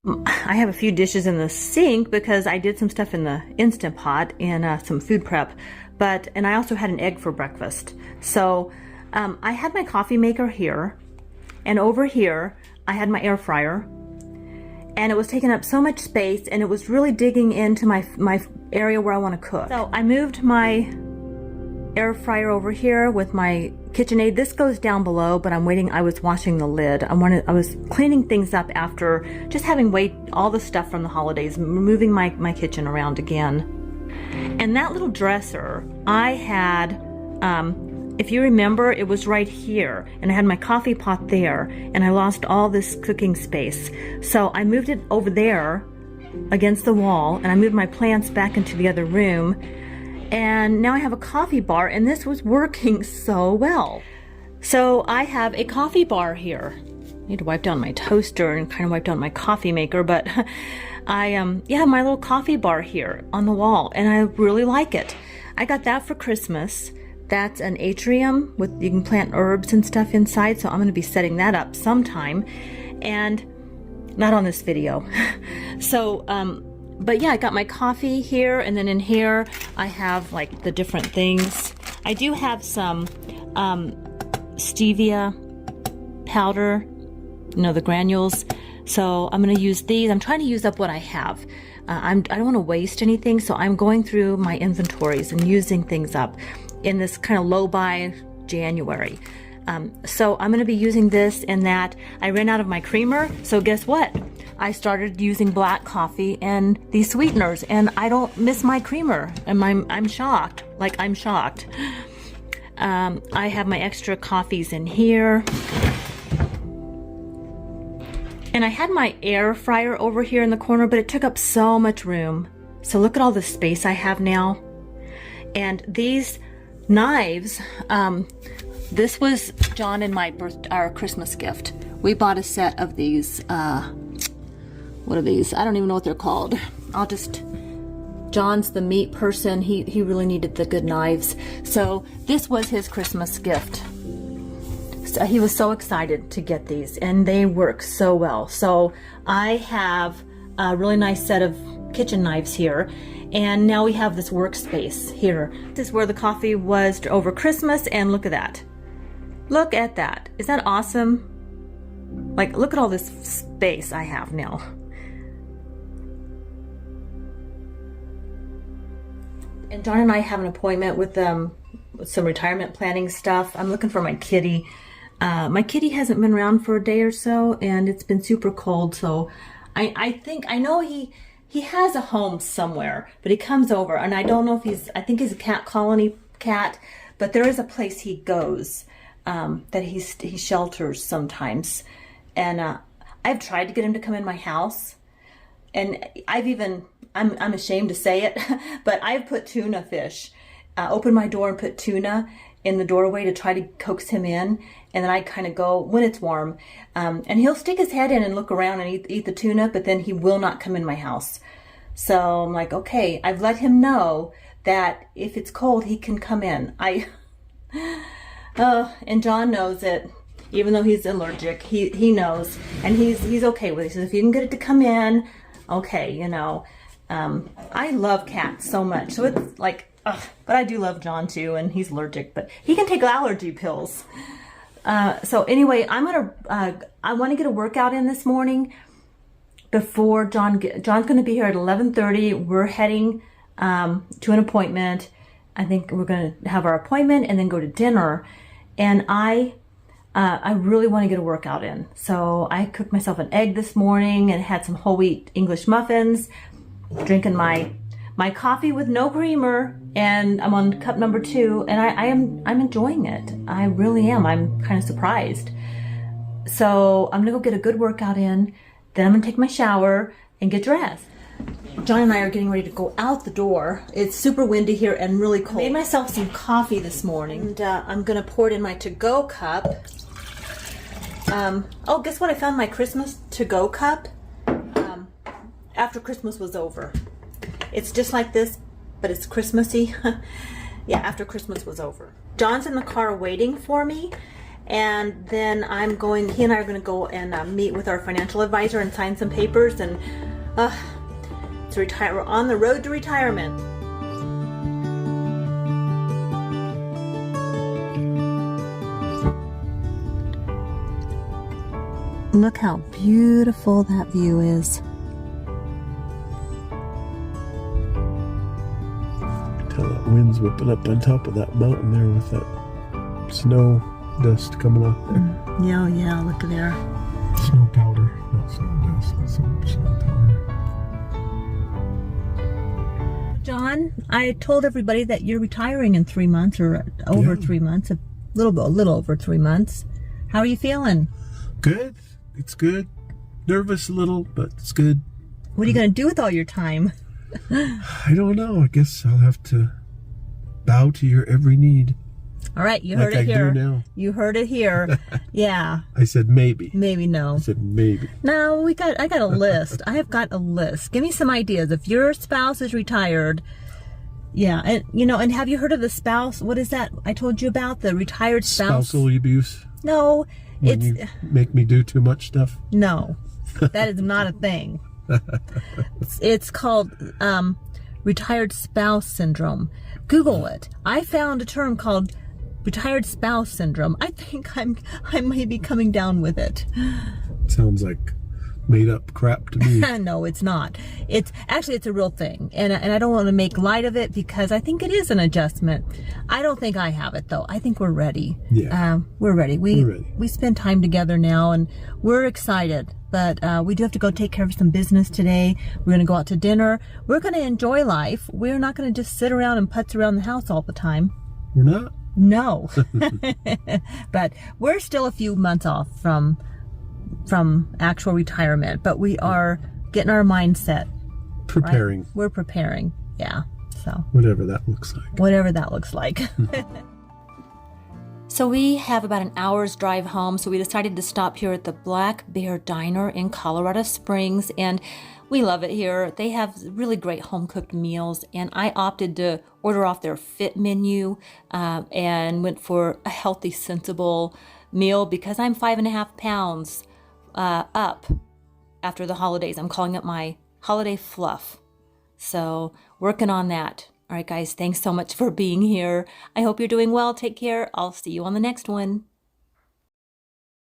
I have a few dishes in the sink because I did some stuff in the Instant Pot and some food prep, and I also had an egg for breakfast. So I had my coffee maker here, and over here I had my air fryer, and it was taking up so much space, and it was really digging into my area where I want to cook. So I moved my air fryer over here with my KitchenAid. This goes down below, but I'm waiting. I was washing the lid. I was cleaning things up after just having all the stuff from the holidays, moving my kitchen around again. And that little dresser I had, if you remember, it was right here, and I had my coffee pot there, and I lost all this cooking space. So I moved it over there against the wall, and I moved my plants back into the other room. And now I have a coffee bar, and this was working so well. So I have a coffee bar here. I need to wipe down my toaster and kind of wipe down my coffee maker, but I have my little coffee bar here on the wall, and I really like it. I got that for Christmas. That's an atrium you can plant herbs and stuff inside, so I'm going to be setting that up sometime, and not on this video. So, but yeah, I got my coffee here, and then in here I have like the different things. I do have some Stevia powder, the granules. So I'm going to use these. I'm trying to use up what I have. I don't want to waste anything, so I'm going through my inventories and using things up in this kind of low buy January. So I'm going to be using this and that. I ran out of my creamer, so guess what? I started using black coffee and these sweeteners, and I don't miss my creamer, and I'm shocked. Like, I'm shocked. I have my extra coffees in here. And I had my air fryer over here in the corner, but it took up so much room. So look at all the space I have now. And these knives, this was John and our Christmas gift. We bought a set of these, what are these? I don't even know what they're called. John's the meat person. He really needed the good knives. So this was his Christmas gift. So he was so excited to get these, and they work so well. So I have a really nice set of kitchen knives here, and now we have this workspace here. This is where the coffee was over Christmas, and look at that. Look at that. Is that awesome? Like, look at all this space I have now. And John and I have an appointment with some retirement planning stuff. I'm looking for my kitty. My kitty hasn't been around for a day or so, and it's been super cold. So I know he has a home somewhere, but he comes over, and I don't know if I think he's a cat colony cat, but there is a place he goes that he shelters sometimes. And I've tried to get him to come in my house, and I'm ashamed to say it, but I've put tuna fish, opened my door and put tuna in the doorway to try to coax him in, and then I kind of go when it's warm, and he'll stick his head in and look around and eat the tuna, but then he will not come in my house. So I'm like, okay, I've let him know that if it's cold, he can come in. And John knows it, even though he's allergic. He knows, and he's okay with it. He says, if you can get it to come in, okay, I love cats so much, so it's like, but I do love John too, and he's allergic, but he can take allergy pills. So anyway, I want to get a workout in this morning before John's going to be here at 11:30. We're heading to an appointment. I think we're going to have our appointment and then go to dinner, and I really want to get a workout in. So I cooked myself an egg this morning and had some whole wheat English muffins, drinking my coffee with no creamer, and I'm on cup number 2, and I'm enjoying it. I really am. I'm kind of surprised. So I'm gonna go get a good workout in, then I'm gonna take my shower and get dressed. John and I are getting ready to go out the door. It's super windy here and really cold. I made myself some coffee this morning, and I'm gonna pour it in my to-go cup. Oh, guess what? I found my Christmas to-go cup after Christmas was over. It's just like this, but it's Christmassy. Yeah, after Christmas was over. John's in the car waiting for me, and then he and I are going to go and meet with our financial advisor and sign some papers, and we're on the road to retirement. Look how beautiful that view is. Tell that wind's whipping up on top of that mountain there with that snow dust coming off there. Yeah, look at there. Snow powder, not snow dust, not snow powder. John, I told everybody that you're retiring in 3 months, or over 3 months, a little over 3 months. How are you feeling? Good. It's good. Nervous a little, but it's good. What are you going to do with all your time? I don't know. I guess I'll have to bow to your every need. All right, you heard it here. Like I do now. You heard it here. Yeah. I said maybe. Maybe no. I said maybe. No, I got a list. I have got a list. Give me some ideas. If your spouse is retired, yeah, and and have you heard of the spouse? What is that I told you about? The retired spouse? Spousal abuse. No, when you make me do too much stuff. No, that is not a thing. It's called retired spouse syndrome. Google it. I found a term called retired spouse syndrome. I think I may be coming down with it. Sounds like made up crap to me. No, it's not. It's a real thing, and I don't want to make light of it because I think it is an adjustment. I don't think I have it though. I think we're ready. Yeah, we're ready. We're ready. We spend time together now, and we're excited. But we do have to go take care of some business today. We're going to go out to dinner. We're going to enjoy life. We're not going to just sit around and putz around the house all the time. We're not? No. But we're still a few months off from actual retirement. But we are getting our mindset. Preparing. Right? We're preparing. Yeah. So. Whatever that looks like. Whatever that looks like. So we have about an hour's drive home, so we decided to stop here at the Black Bear Diner in Colorado Springs, and we love it here. They have really great home-cooked meals, and I opted to order off their fit menu and went for a healthy, sensible meal because I'm 5.5 pounds up after the holidays. I'm calling it my holiday fluff, so working on that. All right, guys, thanks so much for being here. I hope you're doing well. Take care. I'll see you on the next one.